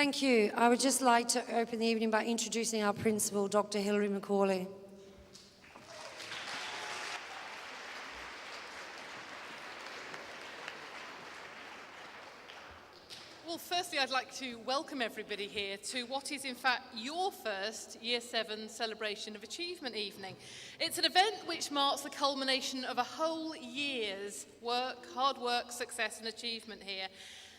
Thank you. I would just like to open the evening by introducing our principal, Dr. Hilary McCauley. Well, firstly, I'd like to welcome everybody here to what is, in fact, your first Year 7 Celebration of Achievement evening. It's an event which marks the culmination of a whole year's work, hard work, success and achievement here.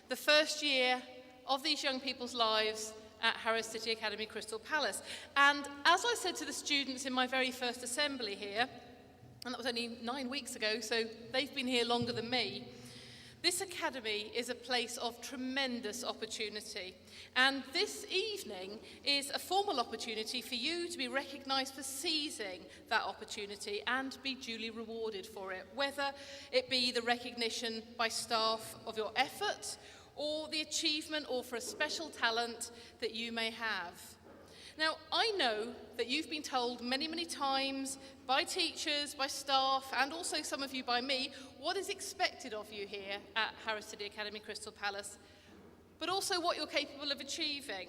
The first year of these young people's lives at Harrow City Academy Crystal Palace. And as I said to the students in my very first assembly here, and that was only 9 weeks ago, so they've been here longer than me, this academy is a place of tremendous opportunity, and this evening is a formal opportunity for you to be recognised for seizing that opportunity and be duly rewarded for it, whether it be the recognition by staff of your effort or the achievement or for a special talent that you may have. Now, I know that you've been told many, many times by teachers, by staff, and also some of you by me, what is expected of you here at Harrow City Academy Crystal Palace, but also what you're capable of achieving.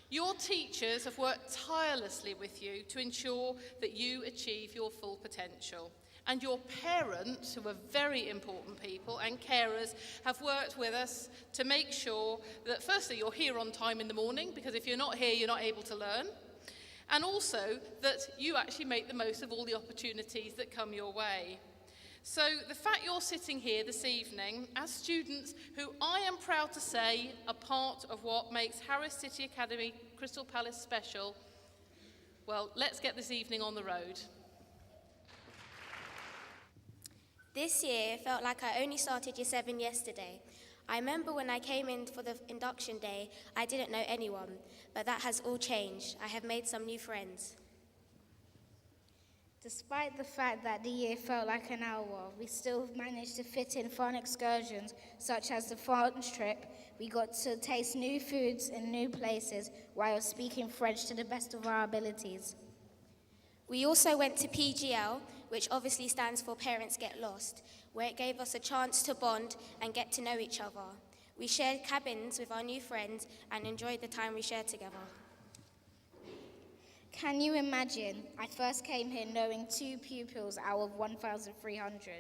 Your teachers have worked tirelessly with you to ensure that you achieve your full potential. And your parents, who are very important people, and carers, have worked with us to make sure that firstly you're here on time in the morning, because if you're not here you're not able to learn, and also that you actually make the most of all the opportunities that come your way. So the fact you're sitting here this evening as students who I am proud to say are part of what makes Harrow City Academy Crystal Palace special, well, let's get this evening on the road. This year felt like I only started Year 7 yesterday. I remember when I came in for the induction day, I didn't know anyone, but that has all changed. I have made some new friends. Despite the fact that the year felt like an hour, we still managed to fit in fun excursions such as the France trip. We got to taste new foods in new places while speaking French to the best of our abilities. We also went to PGL, which obviously stands for Parents Get Lost, where it gave us a chance to bond and get to know each other. We shared cabins with our new friends and enjoyed the time we shared together. Can you imagine? I first came here knowing 2 pupils out of 1,300,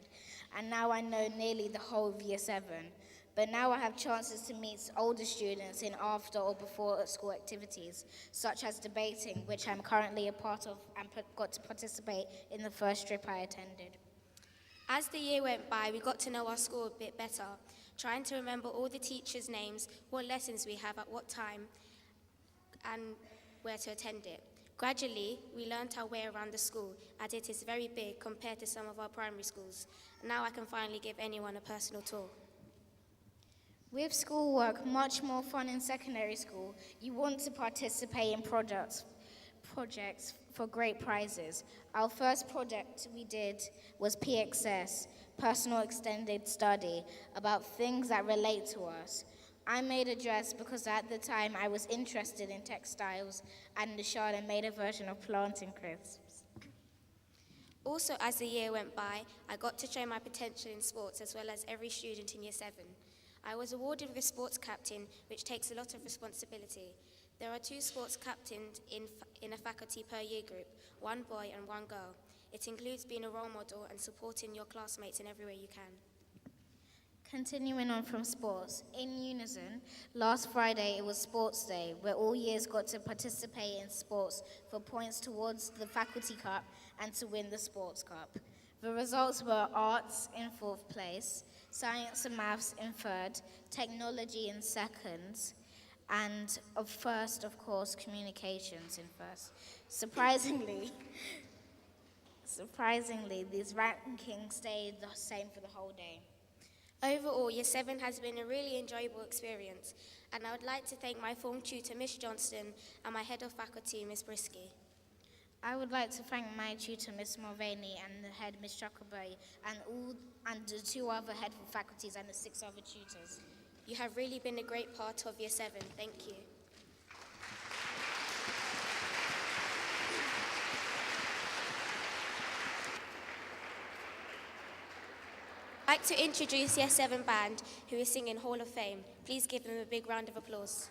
and now I know nearly the whole of Year 7. But now I have chances to meet older students in after or before school activities, such as debating, which I'm currently a part of and got to participate in the first trip I attended. As the year went by, we got to know our school a bit better, trying to remember all the teachers' names, what lessons we have at what time, and where to attend it. Gradually, we learnt our way around the school, as it is very big compared to some of our primary schools. Now I can finally give anyone a personal tour. With schoolwork much more fun in secondary school, you want to participate in projects for great prizes. Our first project we did was PXS, Personal Extended Study, about things that relate to us. I made a dress because at the time I was interested in textiles, and Nishada made a version of planting crisps. Also, as the year went by, I got to show my potential in sports as well as every student in Year 7. I was awarded with a sports captain, which takes a lot of responsibility. There are 2 sports captains in a faculty per year group, 1 boy and 1 girl. It includes being a role model and supporting your classmates in every way you can. Continuing on from sports, in Unison, last Friday it was Sports Day, where all years got to participate in sports for points towards the Faculty Cup and to win the Sports Cup. The results were arts in 4th place, science and maths in 3rd, technology in 2nd, and first, of course, communications in 1st. Surprisingly, these rankings stayed the same for the whole day. Overall, Year 7 has been a really enjoyable experience, and I would like to thank my form tutor, Miss Johnston, and my head of faculty, Miss Brisky. I would like to thank my tutor, Miss Mulvaney, and the head, Miss Chuckerberry, and the 2 other head of faculties and the 6 other tutors. You have really been a great part of Year 7. Thank you. I'd like to introduce Year 7 band, who is singing Hall of Fame. Please give them a big round of applause.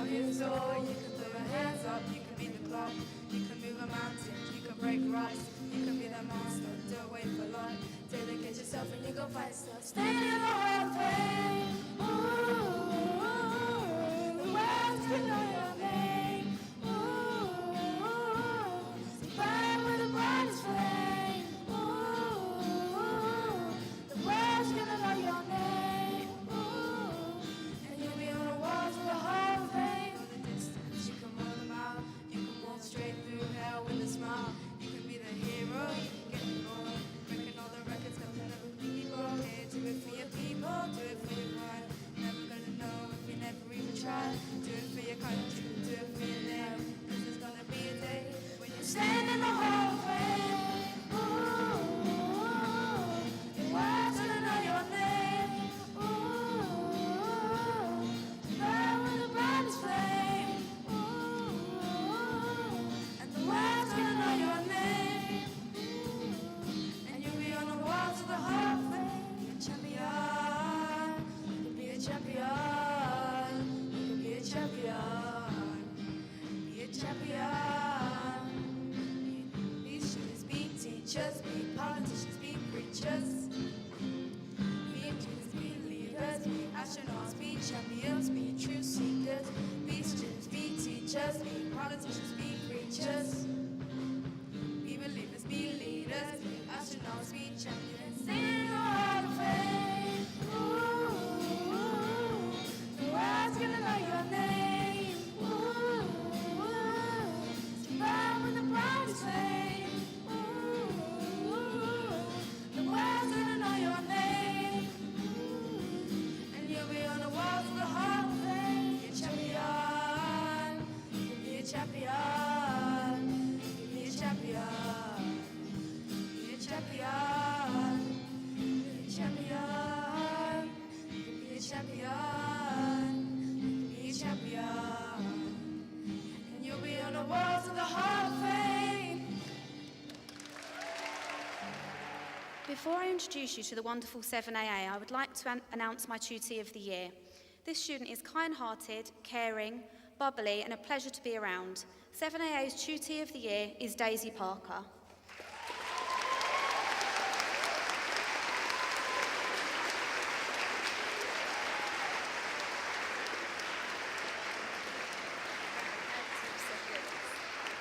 champions soar. You can throw your hands up, you can be the clock. You can move a mountain, you can break rocks. You can be that monster, don't wait for long. Dedicate yourself and you go find stuff. Stand in the hall of fame. Ooh, the world's gonna know your name. Ooh, burn with the brightest flame. Ooh, the world's gonna know your name. Ooh, and you'll be on the walls of the Hall of Fame. From the distance, you can roll them out. You can walk straight through hell with a smile. You can be the hero, you can get the glory. Breaking all the records, come never be broken. Do it for your people, do it for your pride. Never gonna know if you never even try. Do it for your country, do it for your name. 'Cause there's gonna be a day when you stand in the Hall of Fame. Ooh, the world's gonna know your name. Ooh, burn with the brightest flame. Ooh, and the world's gonna know your name. And you'll be on the walls of the Hall of Fame. Be a champion. You can be a champion. You can be a champion. Be a champion. Be students, be teachers, be politicians, be preachers. Be engineers, be leaders, be astronauts, be champions, be truth seekers. Be students, be teachers, be politicians, be preachers. Be believers, be leaders, be astronauts, be champions. Sing in the Hall of Fame. Ooh, the world's gonna know your name. Ooh, burn with the brightest flame. Ooh, the world's gonna know your name. And you'll be on the walls of the Hall of Fame. Be a champion. Be a champion. Be a champion. Be a champion. Be a champion. Be a champion. Be a champion. And you'll be on the walls of the Hall of Fame. Before I introduce you to the wonderful 7AA, I would like to announce my tutee of the year. This student is kind-hearted, caring, bubbly, and a pleasure to be around. 7AA's tutee of the year is Daisy Parker.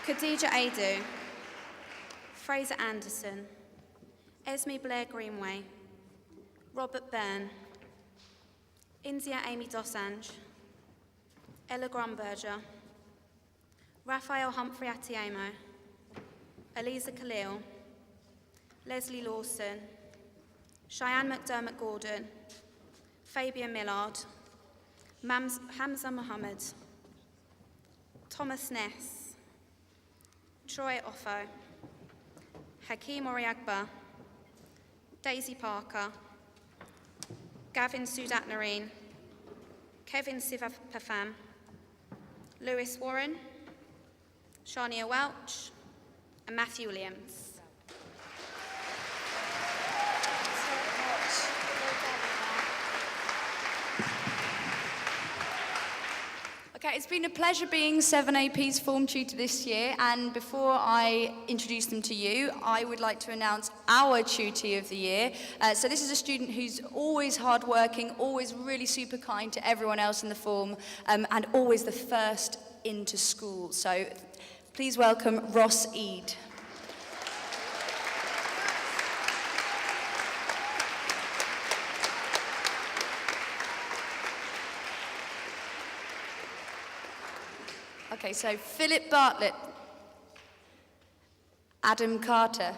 Khadija Adu, Fraser Anderson, Esme Blair Greenway, Robert Byrne, India Amy Dosanjh, Ella Grumberger, Raphael Humphrey Atiemo, Eliza Khalil, Leslie Lawson, Cheyenne McDermott Gordon, Fabian Millard, Hamza Mohammed, Thomas Ness, Troy Offo, Hakeem Oriagba, Daisy Parker, Gavin Sudat-Nareen, Kevin Sivapafam, Lewis Warren, Shania Welch, and Matthew Williams. Okay, it's been a pleasure being 7AP's form tutor this year, and before I introduce them to you, I would like to announce our tutee of the year. So this is a student who's always hardworking, always really super kind to everyone else in the form, and always the first into school. So please welcome Ross Eade. Okay, so Philip Bartlett, Adam Carter,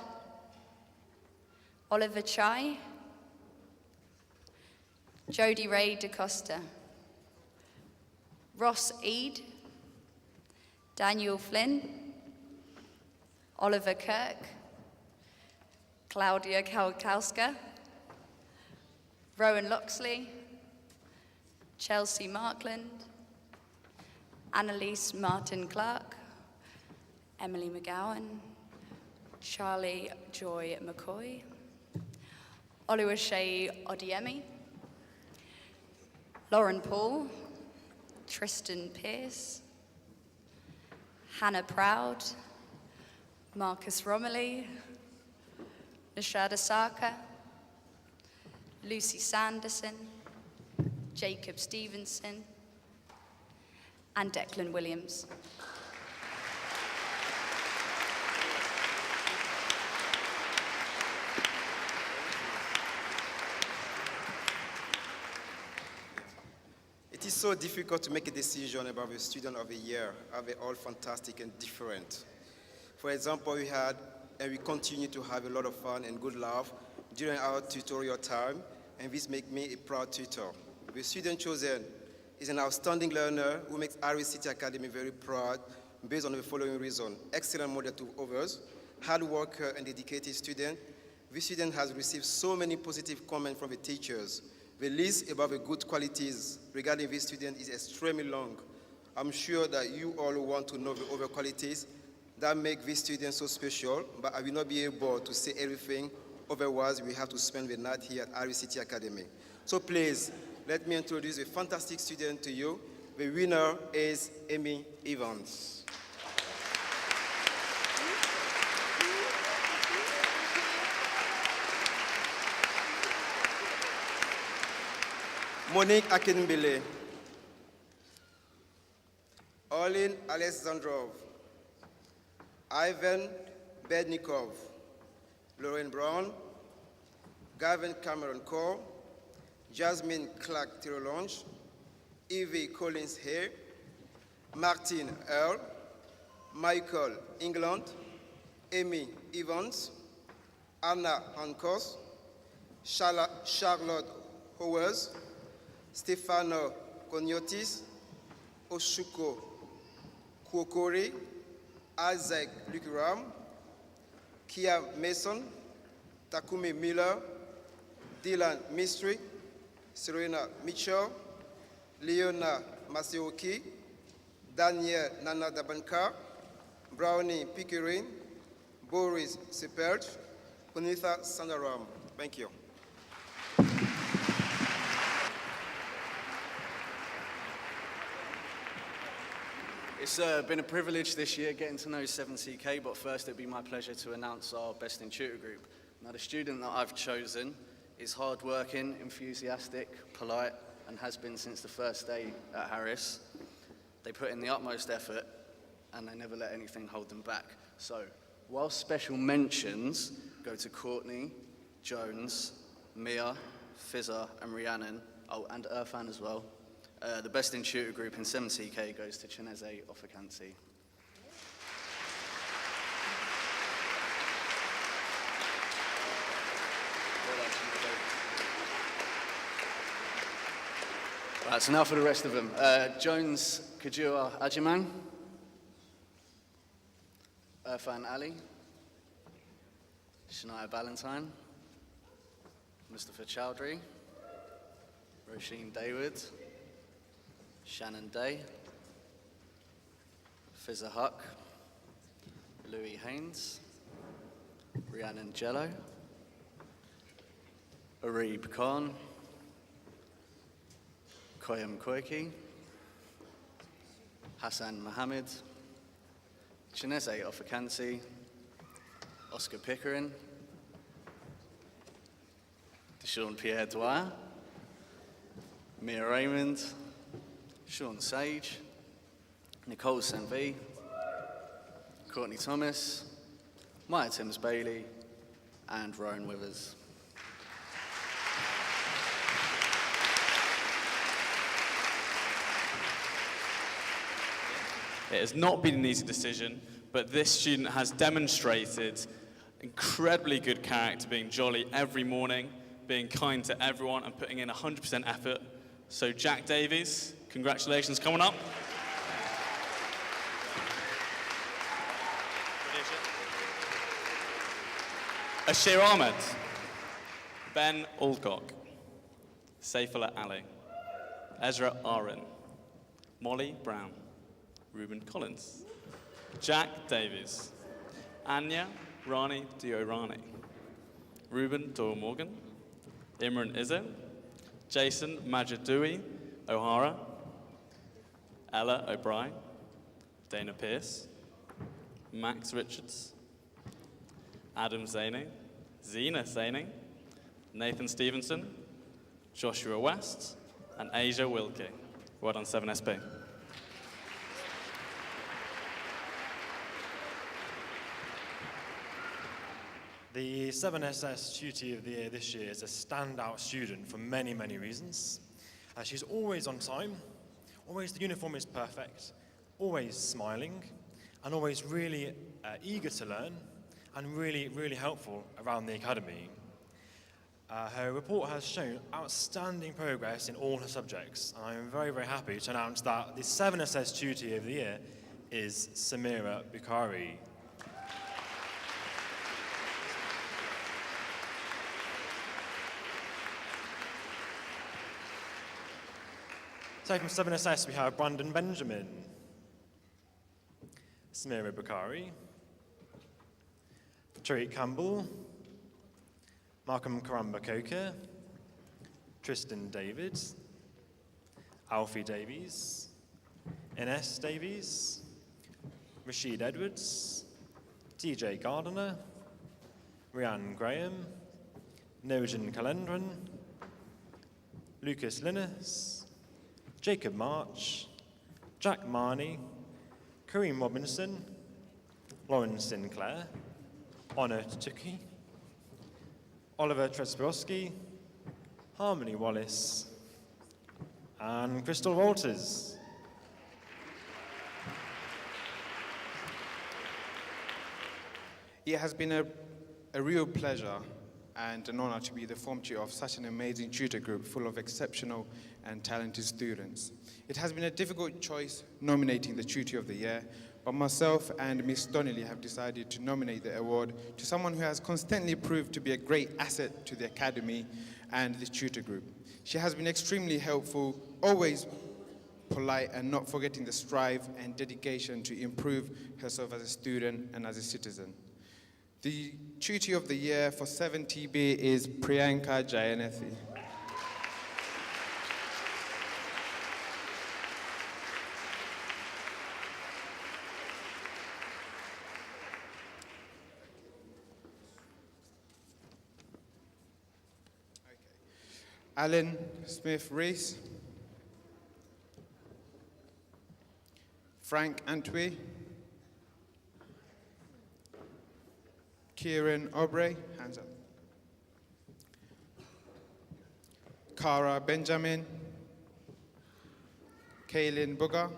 Oliver Chai, Jodie Ray DaCosta, Ross Eade, Daniel Flynn, Oliver Kirk, Claudia Kalkowska, Rowan Loxley, Chelsea Markland, Annalise Martin Clark, Emily McGowan, Charlie Joy McCoy, Oluwaseyi Odiemi, Lauren Paul, Tristan Pierce, Hannah Proud, Marcus Romilly, Nishada Saka, Lucy Sanderson, Jacob Stevenson, and Declan Williams. It is so difficult to make a decision about the student of the year, are they all fantastic and different? For example, we had and we continue to have a lot of fun and good laugh during our tutorial time, and this makes me a proud tutor. The student chosen is an outstanding learner who makes Hcacp Academy very proud based on the following reason: excellent model to others, hard worker and dedicated student. This student has received so many positive comments from the teachers. The list about the good qualities regarding this student is extremely long. I'm sure that you all want to know the other qualities that make this student so special, but I will not be able to say everything. Otherwise, we have to spend the night here at Hcacp Academy. So please, let me introduce a fantastic student to you. The winner is Amy Evans. Monique Akinbele, Olin Alexandrov, Ivan Bednikov, Lauren Brown, Gavin Cameron Cole, Jasmine Clark Tirolonge, Evie Collins Hay, Martin Earl, Michael England, Amy Evans, Anna Hankos, Charlotte Howers, Stefano Konyotis, Oshuko Kuokori, Isaac Lukiram, Kia Mason, Takumi Miller, Dylan Mystery, Serena Mitchell, Leona Masioki, Daniel Nana Dabanka, Brownie Pickering, Boris Sepert, Punitha Sandaram. Thank you. It's been a privilege this year getting to know 7CK, but first it'd be my pleasure to announce our Best in Tutor group. Now the student that I've chosen is hard-working, enthusiastic, polite, and has been since the first day at Harris. They put in the utmost effort and they never let anything hold them back. So, while special mentions go to Courtney, Jones, Mia, Fizzer, and Rhiannon, oh, and Irfan as well, the Best in Tutor group in 7CK goes to Chineze Ofakansi. Right, so now for the rest of them. Jones Kajua Ajiman, Irfan Ali, Shania Ballantyne, Mustafa Chowdhury, Roisin Dawood, Shannon Day, Fizzer Huck, Louis Haynes, Rhiannon Jello, Arib Khan, Koyam Koiki, Hassan Mohammed, Chineze Ofakansi, Oscar Pickering, Deshaun Pierre Dwyer, Mia Raymond, Sean Sage, Nicole Sanvi, Courtney Thomas, Maya Timms Bailey, and Rowan Withers. It has not been an easy decision, but this student has demonstrated incredibly good character, being jolly every morning, being kind to everyone, and putting in 100% effort. So Jack Davies, congratulations, coming up. Ashir Ahmed, Ben Alcock, Saifullah Ali, Ezra Arin, Molly Brown, Ruben Collins, Jack Davies, Anya Rani Diorani, Ruben Doyle Morgan, Imran Izzo, Jason Majidui O'Hara, Ella O'Brien, Dana Pierce, Max Richards, Adam Zaney, Zena Zaney, Nathan Stevenson, Joshua West, and Asia Wilkie. Well done, 7SP. The 7SS Tutor of the Year this year is a standout student for many, many reasons. She's always on time, always the uniform is perfect, always smiling, and always really eager to learn, and really, really helpful around the academy. Her report has shown outstanding progress in all her subjects, and I am very, very happy to announce that the 7SS Tutor of the Year is Samira Bukhari. So from 7SS we have Brandon Benjamin, Samira Bukhari, Tariq Campbell, Malcolm Karamba-Coker, Tristan David, Alfie Davies, Ines Davies, Rashid Edwards, TJ Gardiner, Rhiannon Graham, Nojan Kalendran, Lucas Linus, Jacob March, Jack Marney, Kareem Robinson, Lauren Sinclair, Honor Tuki, Oliver Tresborowski, Harmony Wallace, and Crystal Walters. It has been a real pleasure and an honor to be the form tutor of such an amazing tutor group full of exceptional and talented students. It has been a difficult choice nominating the Tutor of the Year, but myself and Miss Donnelly have decided to nominate the award to someone who has constantly proved to be a great asset to the Academy and the tutor group. She has been extremely helpful, always polite, and not forgetting the strive and dedication to improve herself as a student and as a citizen. The Tutor of the Year for 7TB is Priyanka Jayanathy. Alan Smith-Rees, Frank Antwi, Kieran Aubrey, hands up, Cara Benjamin, Kaylin Booger,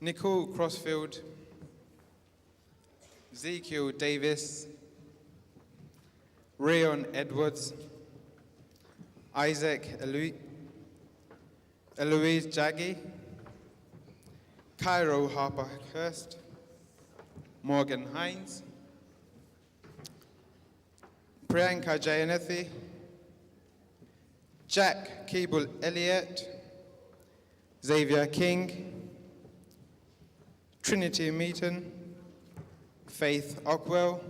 Nicole Crossfield, Ezekiel Davis, Rayon Edwards, Isaac Eloise Jaggi, Cairo Harper-Hurst, Morgan Hines, Priyanka Jayanathy, Jack Cable Elliott, Xavier King, Trinity Meaton, Faith Ockwell,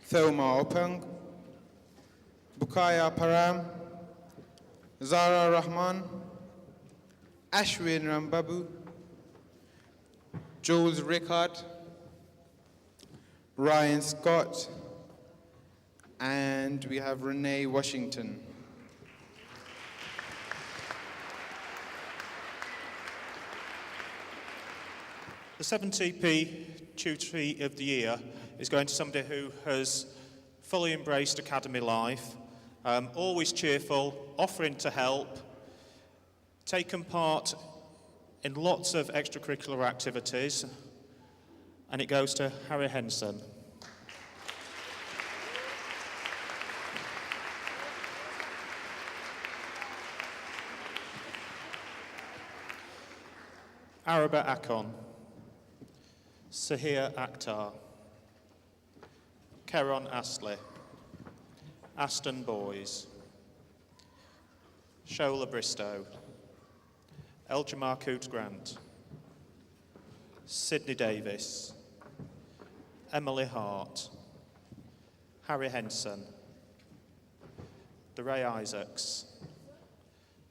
Thelma Openg, Bukaya Param, Zara Rahman, Ashwin Rambabu, Jules Rickard, Ryan Scott, and we have Renee Washington. The 7TP Tutor of the Year is going to somebody who has fully embraced academy life, always cheerful, offering to help, taken part in lots of extracurricular activities, and it goes to Harry Henson. Araba Akon, Sahir Akhtar, Keron Astley, Aston Boys, Shola Bristow, Eljamar Coote Grant, Sydney Davis, Emily Hart, Harry Henson, DeRay Isaacs,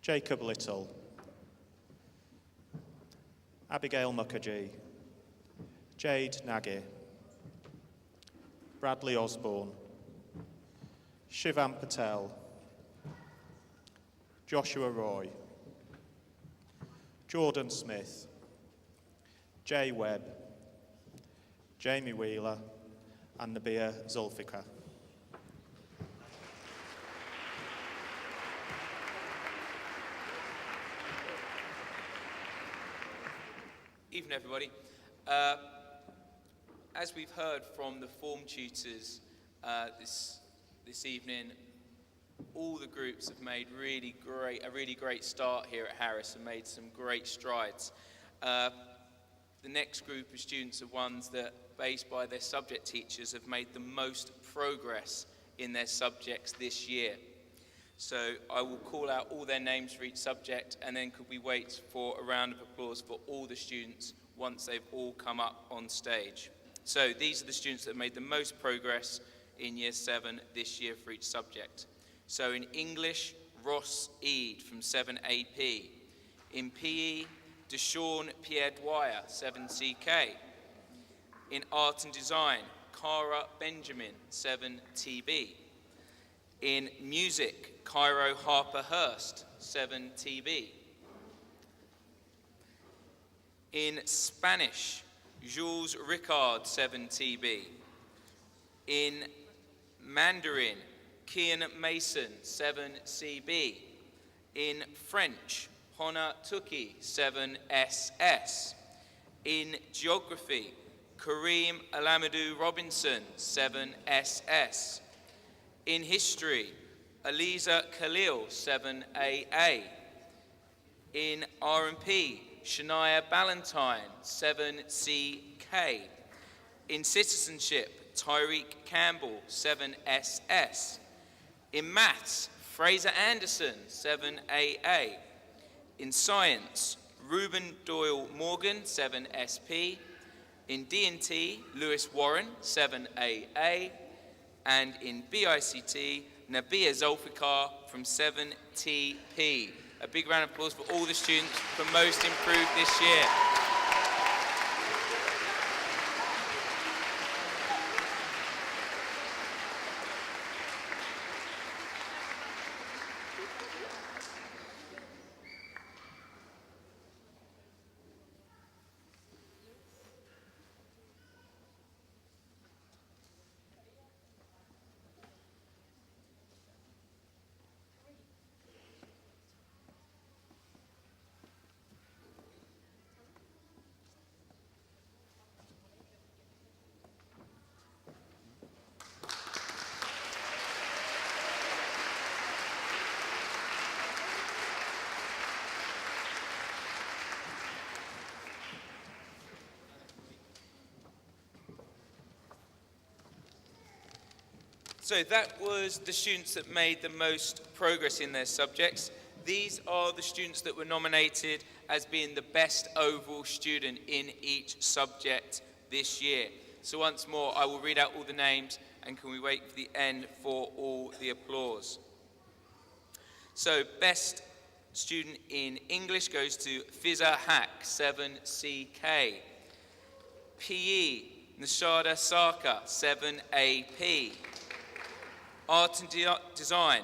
Jacob Little, Abigail Mukherjee, Jade Nagy, Bradley Osborne, Shivam Patel, Joshua Roy, Jordan Smith, Jay Webb, Jamie Wheeler, and Nabia Zulfikar. Evening, everybody. As we've heard from the form tutors this evening, all the groups have made a really great start here at Harris and made some great strides. The next group of students are ones that, based by their subject teachers, have made the most progress in their subjects this year. So I will call out all their names for each subject, and then could we wait for a round of applause for all the students once they've all come up on stage. So these are the students that have made the most progress in Year 7 this year for each subject. So in English, Ross Eade from 7AP. In PE, Deshaun Pierre Dwyer, 7CK. In Art and Design, Cara Benjamin, 7TB. In Music, Cairo Harper Hurst, 7TB. In Spanish, Jules Ricard, 7TB. In Mandarin, Kian Mason, 7CB. In French, Hona Tuki, 7SS. In Geography, Kareem Alamadou Robinson, 7SS. In History, Aliza Khalil, 7AA. In R&P, Shania Ballantyne, 7CK. In Citizenship, Tyreek Campbell, 7SS. In Maths, Fraser Anderson, 7AA. In Science, Reuben Doyle Morgan, 7SP. In D&T, Lewis Warren, 7AA. And in BICT, Nabia Zulfikar from 7TP. A big round of applause for all the students for most improved this year. So that was the students that made the most progress in their subjects. These are the students that were nominated as being the best overall student in each subject this year. So once more, I will read out all the names, and can we wait for the end for all the applause. So best student in English goes to Fiza Haq, 7CK. PE, Nishada Saka, 7AP. Art and Design,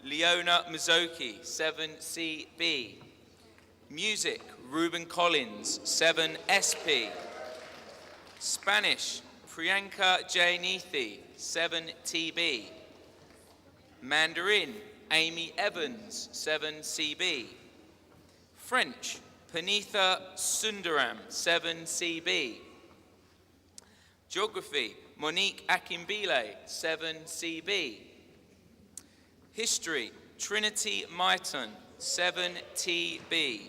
Leona Mazoki, 7CB. Music, Ruben Collins, 7SP. Spanish, Priyanka J. Neethi, 7TB. Mandarin, Amy Evans, 7CB. French, Panitha Sundaram, 7CB. Geography, Monique Akimbile, 7CB. History, Trinity Maiton, 7TB.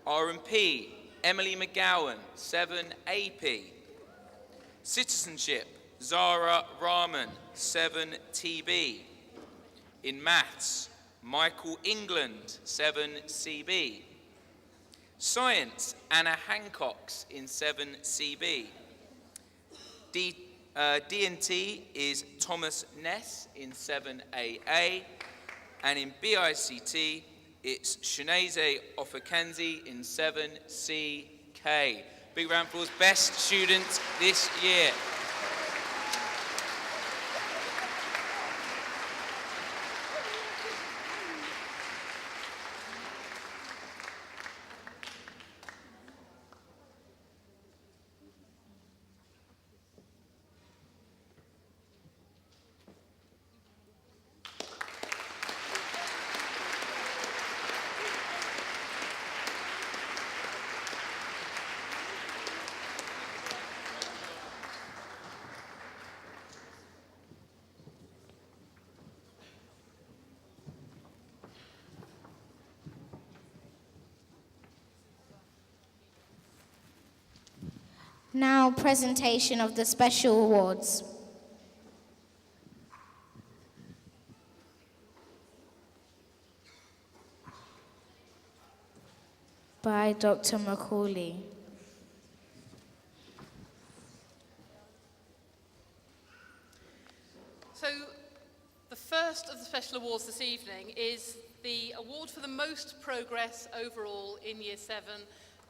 R&P, Emily McGowan, 7AP. Citizenship, Zara Rahman, 7TB. In Maths, Michael England, 7CB. Science, Anna Hancox in 7CB. D&T is Thomas Ness in 7AA, and in BICT, It's Shanaze Ofekenzi in 7CK. Big round of applause, best student this year. Now, presentation of the special awards. By Dr. Macaulay. So, the first of the special awards this evening is the award for the most progress overall in Year 7,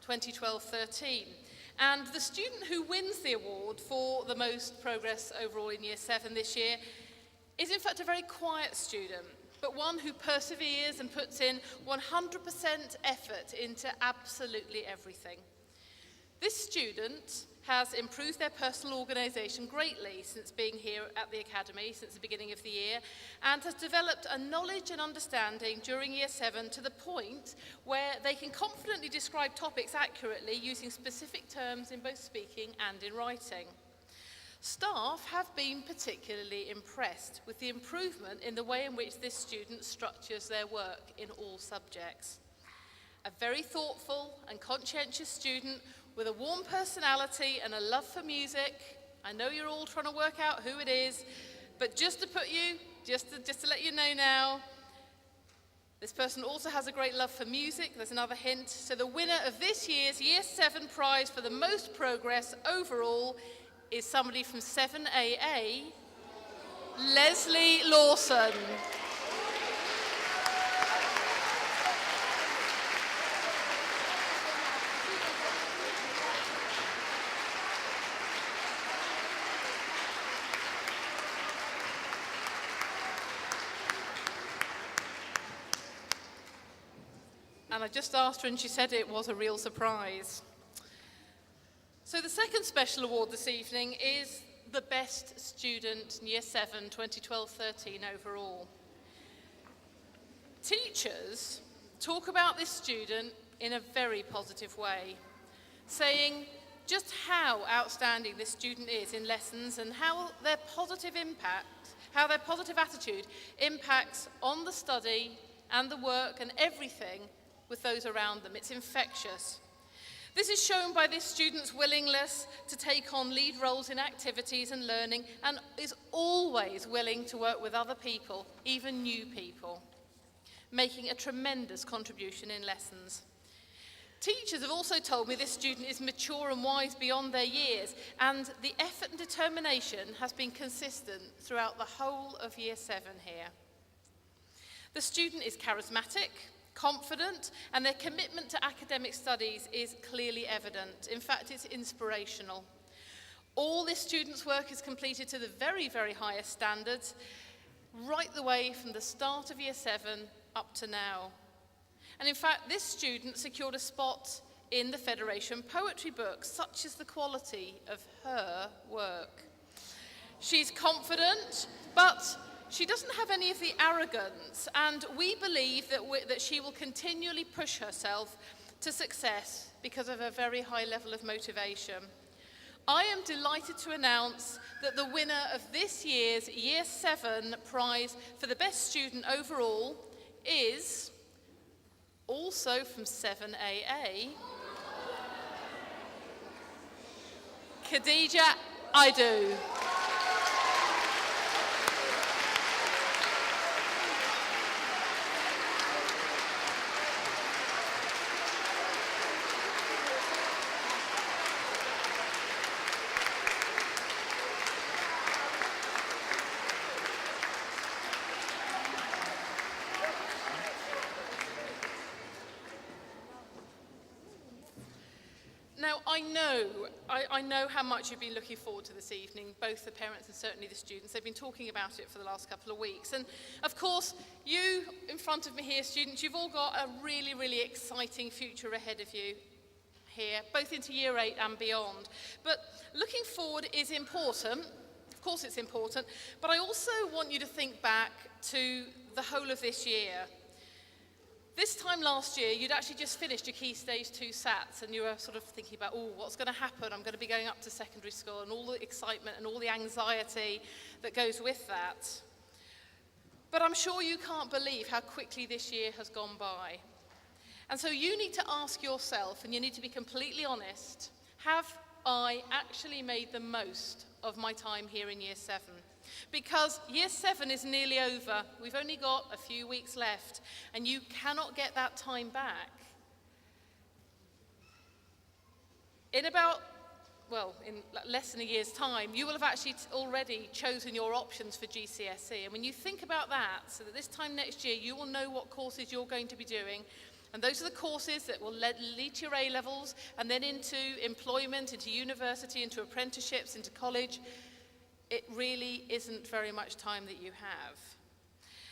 2012-13. And the student who wins the award for the most progress overall in Year 7 this year is in fact a very quiet student, but one who perseveres and puts in 100% effort into absolutely everything. This student has improved their personal organisation greatly since being here at the Academy, since the beginning of the year, and has developed a knowledge and understanding during Year 7 to the point where they can confidently describe topics accurately using specific terms in both speaking and in writing. Staff have been particularly impressed with the improvement in the way in which this student structures their work in all subjects. A very thoughtful and conscientious student with a warm personality and a love for music. I know you're all trying to work out who it is, but just to let you know now, this person also has a great love for music. There's another hint. So the winner of this year's Year 7 prize for the most progress overall is somebody from 7AA, Leslie Lawson. And I just asked her and she said it was a real surprise. So the second special award this evening is the best student in Year 7, 2012-13 overall. Teachers talk about this student in a very positive way, saying just how outstanding this student is in lessons and how their positive attitude impacts on the study and the work and everything with those around them. It's infectious. This is shown by this student's willingness to take on lead roles in activities and learning, and is always willing to work with other people, even new people, making a tremendous contribution in lessons. Teachers have also told me this student is mature and wise beyond their years, and the effort and determination has been consistent throughout the whole of Year 7 here. The student is charismatic, confident, and their commitment to academic studies is clearly evident. In fact, it's inspirational. All this student's work is completed to the very, very highest standards, right the way from the start of Year 7 up to now. And in fact, this student secured a spot in the Federation Poetry Book. Such is the quality of her work. She's confident, but she doesn't have any of the arrogance, and we believe that she will continually push herself to success because of her very high level of motivation. I am delighted to announce that the winner of this year's Year 7 prize for the best student overall is, also from 7AA, Khadija Aidu. Now, I know how much you've been looking forward to this evening, both the parents and certainly the students. They've been talking about it for the last couple of weeks. And of course, you in front of me here, students, you've all got a really, really exciting future ahead of you here, both into year 8 and beyond. But looking forward is important. Of course it's important, but I also want you to think back to the whole of this year. This time last year, you'd actually just finished your Key Stage 2 SATs, and you were sort of thinking about, oh, what's going to happen? I'm going to be going up to secondary school, and all the excitement and all the anxiety that goes with that. But I'm sure you can't believe how quickly this year has gone by. And so you need to ask yourself, and you need to be completely honest, have I actually made the most of my time here in year 7? Because year 7 is nearly over. We've only got a few weeks left, and you cannot get that time back. In less than a year's time, you will have actually already chosen your options for GCSE. And when you think about that, so that this time next year, you will know what courses you're going to be doing. And those are the courses that will lead to your A-levels, and then into employment, into university, into apprenticeships, into college. It really isn't very much time that you have.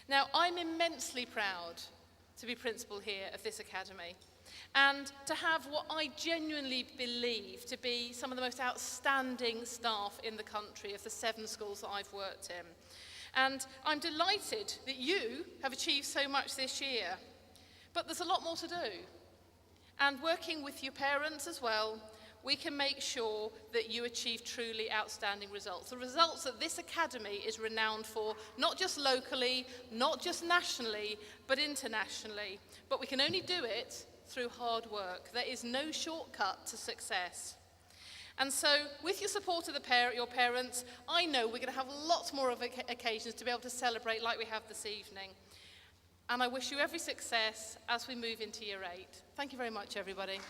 Now, I'm immensely proud to be principal here of this academy, and to have what I genuinely believe to be some of the most outstanding staff in the country of the 7 schools that I've worked in. And I'm delighted that you have achieved so much this year, but there's a lot more to do. And working with your parents as well, we can make sure that you achieve truly outstanding results. The results that this academy is renowned for, not just locally, not just nationally, but internationally. But we can only do it through hard work. There is no shortcut to success. And so, with your support of your parents, I know we're going to have lots more of occasions to be able to celebrate like we have this evening. And I wish you every success as we move into year 8. Thank you very much, everybody.